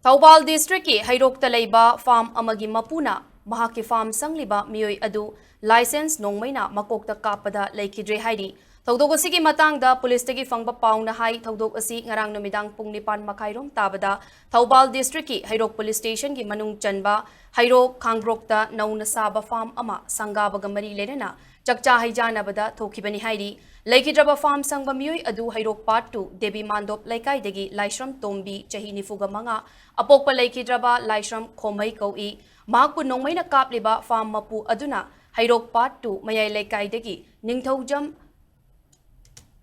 Thawbal District ki Hairokta leiba farm amagi mapuna mahaki farm sangliba Meeoi adu license nongmaina makokta kapada leikidre haidi Tawdok asigi matangda police tagi fangba pauna hai tawdok asi ngarang numidang pung 9 makhairom tabada Thawbal District ki Hairok Police Station ki manung chanba Hairok Khangrokta nauna saba farm ama sangabaga mari lenana chakcha haijanabada thokibani haidi Laikidraba farm sangba Meeoi adu Hairok Part 2 Debi Mandop Laikai degi Laishram Tombi chahi nifuga manga apokpa Laikidraba Laishram Khomai Koi Mahakpu nongmaina kapliba farm mapu aduna Hairok Part 2 Mayai Laikai degi Ningthaujam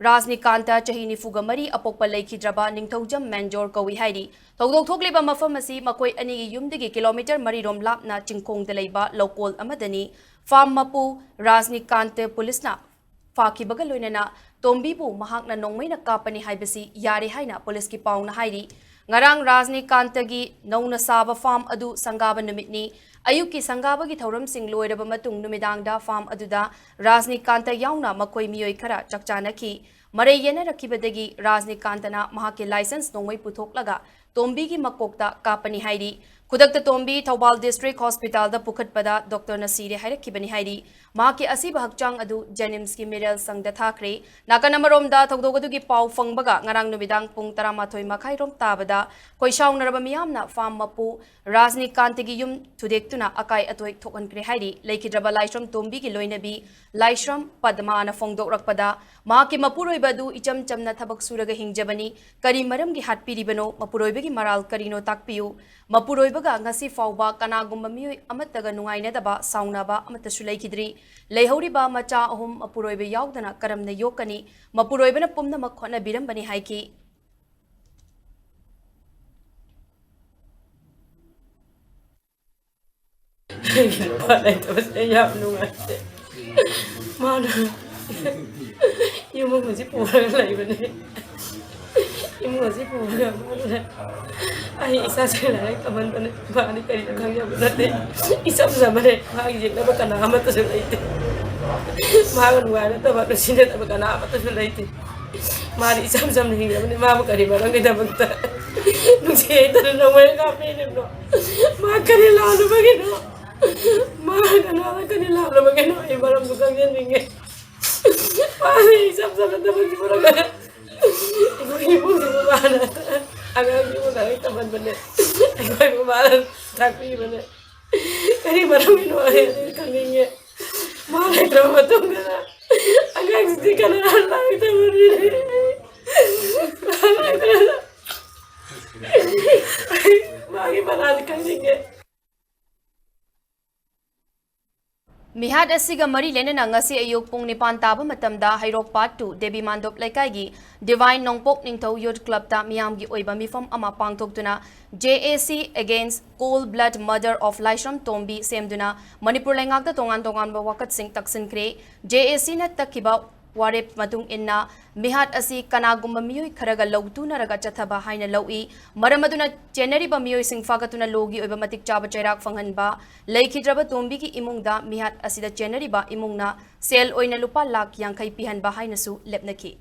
Rajnikanta chahi nifuga mari apokpa Laikidraba Ningthaujam Manjor Koi haidi Tawdok thokliba mafam asi makoi anigi yumdegi kilometer mari rom lapna chingkhongda leiba lokol amadani farm mapu Rajnikanta police na Faki bagaloinana Tombibu mahakna nongmaina kapani haibasi yare haina police ki pauna haidi ngarang Rajnikantagi nauna saba farm adu sangaba numitni ayuki sangaba gi thoram sing loiraba matung numidangda farm aduda Rajnikanta yauna makoi Meeoi khara chakchanaki marai yena rakibadagi Rajnikantana mahaki license nongmai puthoklaga Tombi gi makokta kapani haidi Kudakta Tombi Thawbal District Hospital da pukhatpada Dr. Nasire hairakibani haidi mahaki asiba hakchang adu Jenims ki Miral Sangda Hatkhre nakanamarom da thawdogadu gi pau fangbaga ngarang numidang pung 13 makhairom tabada koishaunaraba miyamna farm mapu Rajnikantigi yum thudektuna akai atoi thokankre haidi Laikidraba Laishram Tombi gi loinabi Laishram Padmana fongdokrakpada mahaki mapuroibadu icham chamna thabak suraga hingjabani kari maram gi hatpiribano mapuroibagi maral karino takpiu mapuroibaga ngasi fauba kanagumba Meeoi amataga nungainadaba saunaba amatasu leikidri leihoriba macha ahum mapuroiba yaudana karamna yokani mapuroibana pumna makhona birambani haiki Ai isa sila kaman tan bani kari kang ya benate isam zamane bagi jekna bakana amat sulaite magan wala ta ba sine ta bakana amat sulaite mari isam zam ni ngam ni ma kari barang kita banta nungsi ta no mai ka pene no ma kari lalu bagino ma kana kari lalu bagino ai barang bukang yan ninge mari isam zam ta bagi barang ibu ibu mana agak ibu dari teman bener ibu mana tapi bener kari barang ini orang kangennya malah drama tuh nggak agak sedikit anak kita berdiri bagi mana kangennya Mihad asiga mari lenana ngasi ayuk pung 9 taba matamda Hairok Part 2 Debi Mandop Laikai gi Divine Nongpok Ningtho Youth Club ta miyam gi oiba mifam ama pangthoktuna JAC against cold blood murder of Laishram Tombi semduna Manipur lengakta tongan ba wakat sing taksin kre JAC na takiba warep matung inna Mihad asi kanagumba Meeoi kharaga lawtuna raga chathaba haina lawi maramaduna January Meeoi singfagatuna logi oiba matik chaba chairak fanghanba Laikidraba Tombi ki imungda Mihad asida January imungna sel oina lupa lakh 50 pihanba hainasu lepnaki